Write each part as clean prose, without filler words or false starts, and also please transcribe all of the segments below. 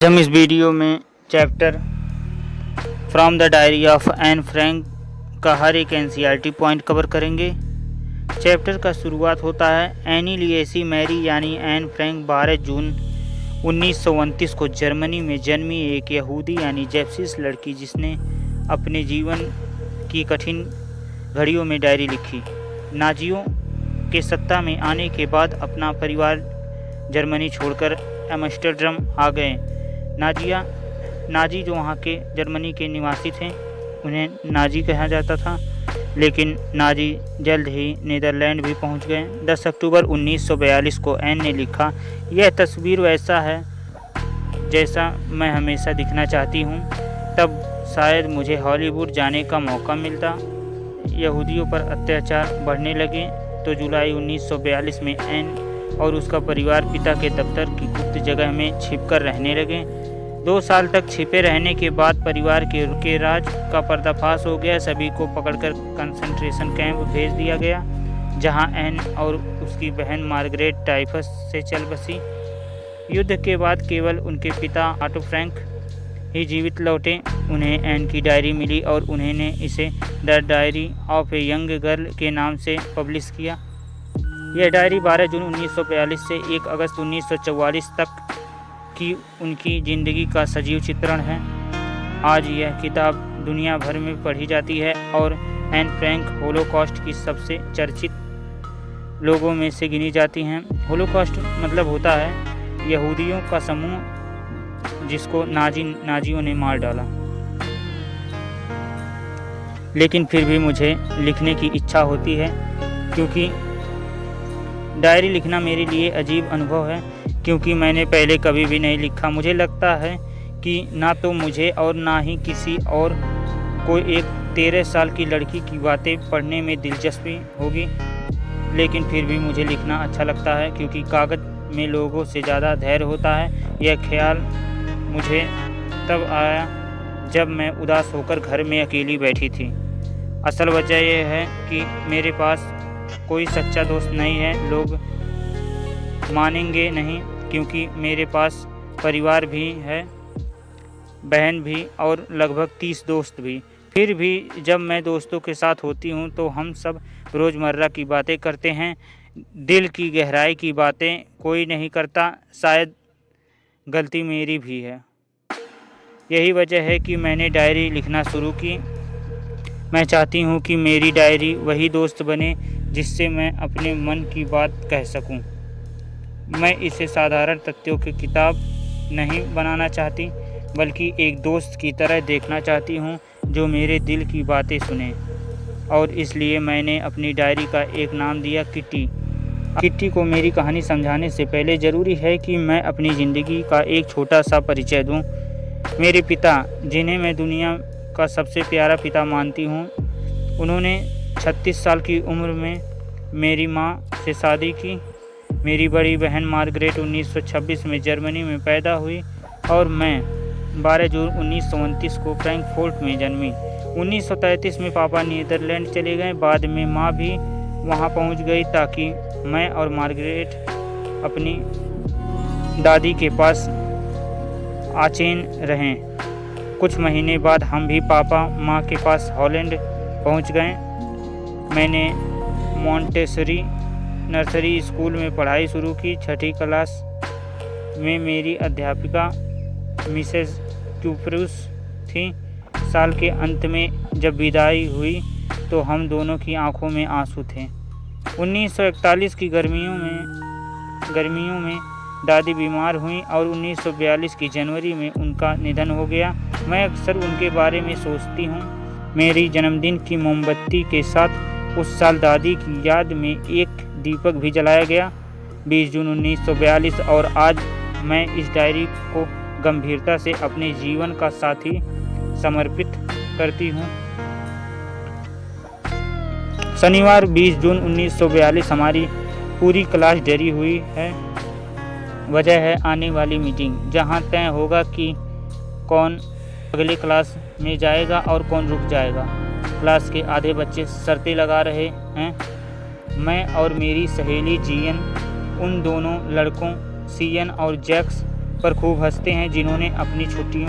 हम इस वीडियो में chapter from the diary of Anne Frank का हर एक एनसीईआरटी पॉइंट कवर करेंगे। चैप्टर का शुरुआत होता है एनी लिएसी मैरी यानी एन फ्रैंक 12 जून 1929 को जर्मनी में जन्मी एक यहूदी यानी जेप्सिस लड़की जिसने अपने जीवन की कठिन घड़ियों में डायरी लिखी। नाजियों के सत्ता में आने के बाद अपना परिवार जर्मनी छोड़कर एम्स्टर्डम आ गए। नाजी जो वहाँ के जर्मनी के निवासी थे उन्हें नाजी कहा जाता था, लेकिन नाजी जल्द ही नीदरलैंड भी पहुँच गए। 10 अक्टूबर 1942 को एन ने लिखा, यह तस्वीर वैसा है जैसा मैं हमेशा दिखना चाहती हूँ। तब शायद मुझे हॉलीवुड जाने का मौका मिलता। यहूदियों पर अत्याचार बढ़ने लगे तो जुलाई 1942 में एन और उसका परिवार पिता के दफ्तर की गुप्त जगह में छिपकर रहने लगे। 2 साल तक छिपे रहने के बाद परिवार के राज का पर्दाफाश हो गया। सभी को पकड़कर कंसंट्रेशन कैंप भेज दिया गया, जहां एन और उसकी बहन मार्गरेट टाइफस से चल बसी। युद्ध के बाद केवल उनके पिता ऑटो फ्रैंक ही जीवित लौटे। उन्हें एन की डायरी मिली और उन्होंने इसे the diary of a young girl के नाम से पब्लिश किया। यह डायरी 12 जून 1942 से 1 अगस्त 1944 तक की उनकी ज़िंदगी का सजीव चित्रण है। आज यह किताब दुनिया भर में पढ़ी जाती है और एन फ्रैंक होलोकॉस्ट की सबसे चर्चित लोगों में से गिनी जाती हैं। होलोकॉस्ट मतलब होता है यहूदियों का समूह जिसको नाजियों ने मार डाला। लेकिन फिर भी मुझे लिखने की इच्छा होती है, क्योंकि डायरी लिखना मेरे लिए अजीब अनुभव है, क्योंकि मैंने पहले कभी भी नहीं लिखा। मुझे लगता है कि ना तो मुझे और ना ही किसी और को एक 13 साल की लड़की की बातें पढ़ने में दिलचस्पी होगी। लेकिन फिर भी मुझे लिखना अच्छा लगता है, क्योंकि कागज़ में लोगों से ज़्यादा धैर्य होता है। यह ख्याल मुझे तब आया जब मैं उदास होकर घर में अकेली बैठी थी। असल वजह यह है कि मेरे पास कोई सच्चा दोस्त नहीं है। लोग मानेंगे नहीं, क्योंकि मेरे पास परिवार भी है, बहन भी और लगभग 30 दोस्त भी। फिर भी जब मैं दोस्तों के साथ होती हूँ तो हम सब रोज़मर्रा की बातें करते हैं। दिल की गहराई की बातें कोई नहीं करता। शायद गलती मेरी भी है। यही वजह है कि मैंने डायरी लिखना शुरू की। मैं चाहती हूँ कि मेरी डायरी वही दोस्त बने जिससे मैं अपने मन की बात कह सकूं। मैं इसे साधारण तथ्यों की किताब नहीं बनाना चाहती, बल्कि एक दोस्त की तरह देखना चाहती हूं जो मेरे दिल की बातें सुने। और इसलिए मैंने अपनी डायरी का एक नाम दिया, किट्टी। किट्टी को मेरी कहानी समझाने से पहले ज़रूरी है कि मैं अपनी ज़िंदगी का एक छोटा सा परिचय दूं। मेरे पिता, जिन्हें मैं दुनिया का सबसे प्यारा पिता मानती हूँ, उन्होंने 36 साल की उम्र में मेरी माँ से शादी की। मेरी बड़ी बहन मार्गरेट 1926 में जर्मनी में पैदा हुई और मैं 12 जून 1929 को फ्रैंकफर्ट में जन्मी। 1933 में पापा नीदरलैंड चले गए। बाद में माँ भी वहाँ पहुँच गई ताकि मैं और मार्गरेट अपनी दादी के पास आचेन रहें। कुछ महीने बाद हम भी पापा माँ के पास हॉलैंड पहुँच गए। मैंने मॉन्टेसरी नर्सरी स्कूल में पढ़ाई शुरू की। 6ठी क्लास में मेरी अध्यापिका मिसेस क्यूप्रूस थी। साल के अंत में जब विदाई हुई तो हम दोनों की आंखों में आंसू थे। 1941 की गर्मियों में दादी बीमार हुई और 1942 की जनवरी में उनका निधन हो गया। मैं अक्सर उनके बारे में सोचती हूँ। मेरी जन्मदिन की मोमबत्ती के साथ उस साल दादी की याद में एक दीपक भी जलाया गया, 20 जून 1942। और आज मैं इस डायरी को गंभीरता से अपने जीवन का साथी समर्पित करती हूँ। शनिवार 20 जून 1942 हमारी पूरी क्लास डरी हुई है। वजह है आने वाली मीटिंग, जहाँ तय होगा कि कौन अगले क्लास में जाएगा और कौन रुक जाएगा। क्लास के आधे बच्चे शर्तें लगा रहे हैं। मैं और मेरी सहेली जीएन उन दोनों लड़कों सीएन और जैक्स पर खूब हंसते हैं, जिन्होंने अपनी छुट्टियों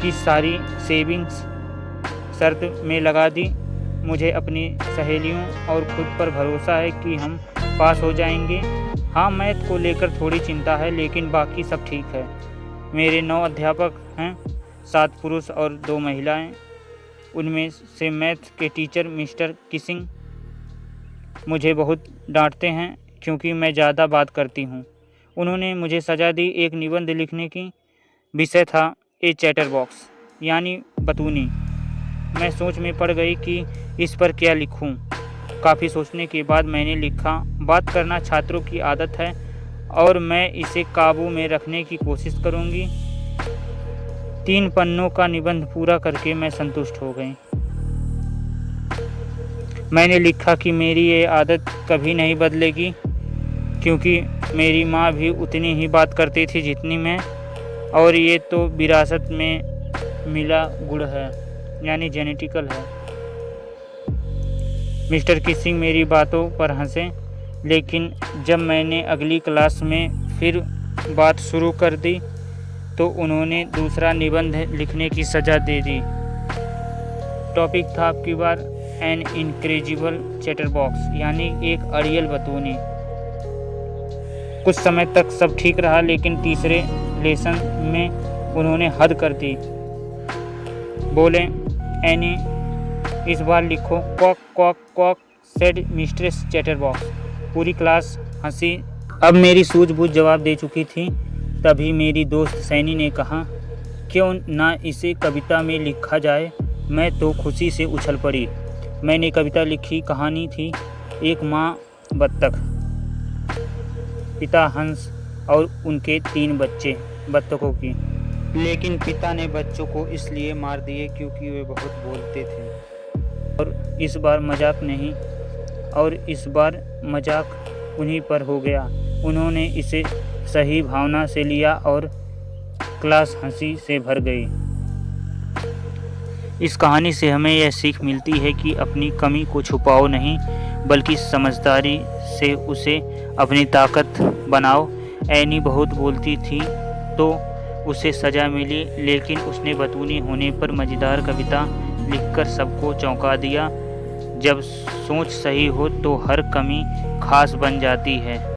की सारी सेविंग्स शर्त में लगा दी। मुझे अपनी सहेलियों और खुद पर भरोसा है कि हम पास हो जाएंगे। हाँ, मैथ को लेकर थोड़ी चिंता है, लेकिन बाकी सब ठीक है। मेरे 9 अध्यापक हैं, 7 पुरुष और 2 महिलाएं। उनमें से मैथ के टीचर मिस्टर किसिंग मुझे बहुत डांटते हैं क्योंकि मैं ज़्यादा बात करती हूँ। उन्होंने मुझे सज़ा दी। एक निबंध लिखने की विषय था ए चैटरबॉक्स, यानी बतूनी। मैं सोच में पड़ गई कि इस पर क्या लिखूं। काफ़ी सोचने के बाद मैंने लिखा, बात करना छात्रों की आदत है और मैं इसे काबू में रखने की कोशिश करूंगी। 3 पन्नों का निबंध पूरा करके मैं संतुष्ट हो गई। मैंने लिखा कि मेरी ये आदत कभी नहीं बदलेगी, क्योंकि मेरी माँ भी उतनी ही बात करती थी जितनी मैं, और ये तो विरासत में मिला गुण है, यानी जेनेटिकल है। मिस्टर किसिंग मेरी बातों पर हंसे, लेकिन जब मैंने अगली क्लास में फिर बात शुरू कर दी तो उन्होंने दूसरा निबंध लिखने की सज़ा दे दी। टॉपिक था आपकी बार एन इनक्रेजिबल चैटरबॉक्स, यानी एक अड़ियल बतूनी। कुछ समय तक सब ठीक रहा, लेकिन तीसरे लेसन में उन्होंने हद कर दी। बोले, एनी इस बार लिखो, cock cock cock said mistress chatterbox. पूरी क्लास हंसी। अब मेरी सूझबूझ जवाब दे चुकी थी। तभी मेरी दोस्त सैनी ने कहा, क्यों ना इसे कविता में लिखा जाए। मैं तो खुशी से उछल पड़ी। मैंने कविता लिखी। कहानी थी एक माँ बत्तख, पिता हंस और उनके 3 बच्चे बत्तखों की। लेकिन पिता ने बच्चों को इसलिए मार दिए क्योंकि वे बहुत बोलते थे। और इस बार मजाक उन्हीं पर हो गया। उन्होंने इसे सही भावना से लिया और क्लास हंसी से भर गई। इस कहानी से हमें यह सीख मिलती है कि अपनी कमी को छुपाओ नहीं, बल्कि समझदारी से उसे अपनी ताकत बनाओ। एनी बहुत बोलती थी तो उसे सज़ा मिली, लेकिन उसने बतूनी होने पर मज़ेदार कविता लिखकर सबको चौंका दिया। जब सोच सही हो तो हर कमी खास बन जाती है।